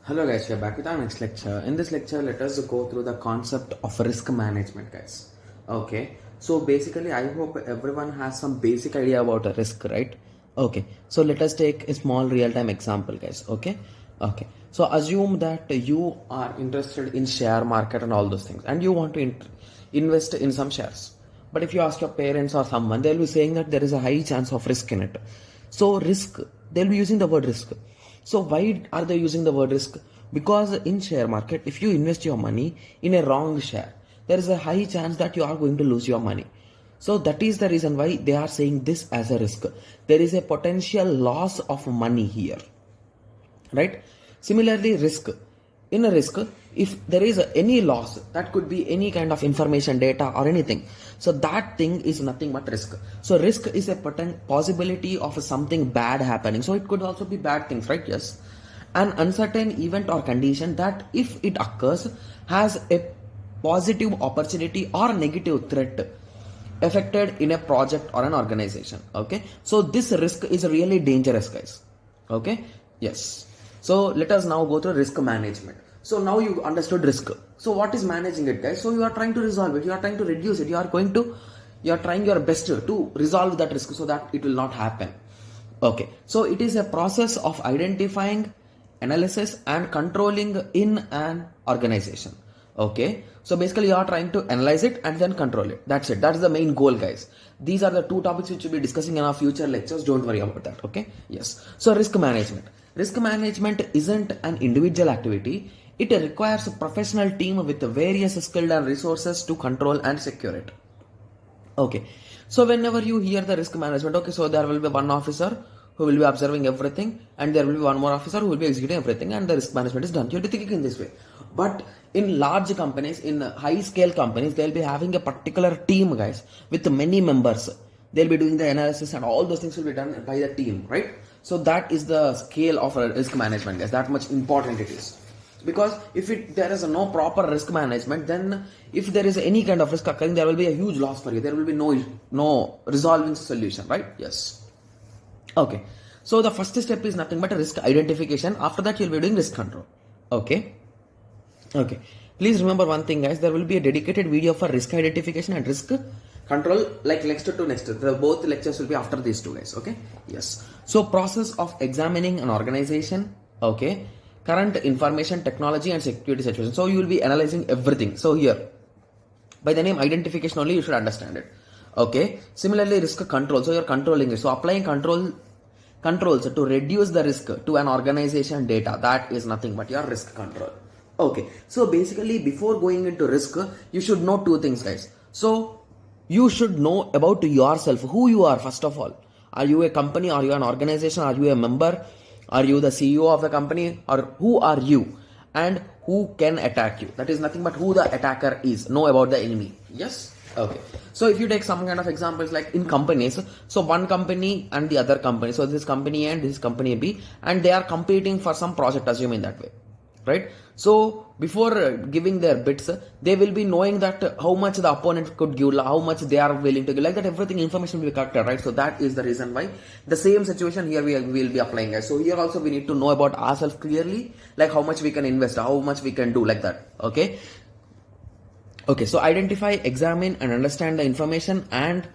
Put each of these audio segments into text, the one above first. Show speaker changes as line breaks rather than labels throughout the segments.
Hello guys, we are back with our next lecture. In this lecture, let us go through the concept of risk management, guys. Okay, so basically, I hope everyone has some basic idea about a risk, right? Okay, so let us take a small real-time example, guys. Okay. So assume that you are interested in share market and all those things, and you want to invest in some shares. But if you ask your parents or someone, they'll be saying that there is a high chance of risk in it. So risk, they'll be using the word risk. So why are they using the word risk? Because in share market, if you invest your money in a wrong share, there is a high chance that you are going to lose your money. So that is the reason why they are saying this as a risk. There is a potential loss of money here, right? Similarly, risk. In a risk, if there is any loss, that could be any kind of information, data or anything, so that thing is nothing but risk. So risk is a possibility of something bad happening. So it could also be bad things, right? Yes, an uncertain event or condition that if it occurs has a positive opportunity or negative threat affected in a project or an organization. Okay, so this risk is really dangerous, guys. Okay, yes. So let us now go to risk management. So now you understood risk. So what is managing it, guys? So you are trying to resolve it, you are trying to reduce it, you are trying your best to resolve that risk so that it will not happen. Okay, so it is a process of identifying, analysis and controlling in an organization. Okay, so basically you are trying to analyze it and then control it. That's it. That's the main goal, guys. These are the two topics which we'll be discussing in our future lectures. Don't worry about that. Okay, yes. So risk management. Risk management isn't an individual activity. It requires a professional team with various skills and resources to control and secure it. Okay, so whenever you hear the risk management, okay, so there will be one officer who will be observing everything, and there will be one more officer who will be executing everything, and the risk management is done. You'll be thinking in this way. But in large companies, in high scale companies, they'll be having a particular team, guys, with many members. They'll be doing the analysis and all those things will be done by the team, right? So that is the scale of risk management, guys. That much important it is. Because if there is no proper risk management, then if there is any kind of risk occurring, there will be a huge loss for you. There will be no resolving solution, right? Yes. Okay, so the first step is nothing but a risk identification. After that, you'll be doing risk control. Okay. Please remember one thing, guys. There will be a dedicated video for risk identification and risk control, like next to next. Both lectures will be after these two, guys. Okay. Yes. So process of examining an organization. Okay. Current information, technology and security situation. So you will be analyzing everything. So here, by the name identification only, you should understand it. Okay. Similarly, risk control. So you're controlling it. So applying controls to reduce the risk to an organization data. That is nothing but your risk control. Okay. So basically, before going into risk, you should know two things, guys. So you should know about yourself, who you are first of all. Are you a company? Are you an organization? Are you a member? Are you the CEO of a company? Or who are you? And who can attack you? That is nothing but who the attacker is. Know about the enemy. Yes? Okay. So if you take some kind of examples like in companies, so one company and the other company. So this company A and this company B, and they are competing for some project, assume in that way. Right? So before giving their bids, they will be knowing that how much the opponent could give, how much they are willing to give, like that everything information will be collected, right? So that is the reason why the same situation here we will be applying, guys. So here also we need to know about ourselves clearly, like how much we can invest, how much we can do, like that. Okay. So identify, examine and understand the information and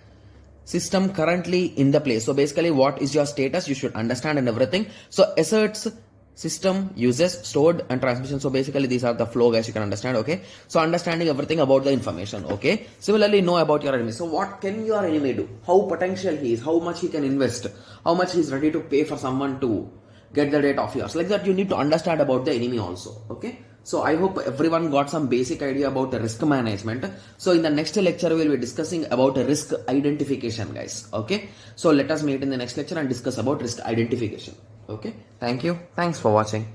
system currently in the place. So basically what is your status, you should understand and everything. So assets, system, uses, stored and transmission. So basically these are the flow, guys, you can understand. Okay, so understanding everything about the information. Okay, similarly know about your enemy. So what can your enemy do, how potential he is, how much he can invest, how much he is ready to pay for someone to get the data of yours, like that. You need to understand about the enemy also. Okay, so I hope everyone got some basic idea about the risk management. So in the next lecture we will be discussing about risk identification, guys. Okay, so let us meet in the next lecture and discuss about risk identification. Okay, thank you, thanks for watching.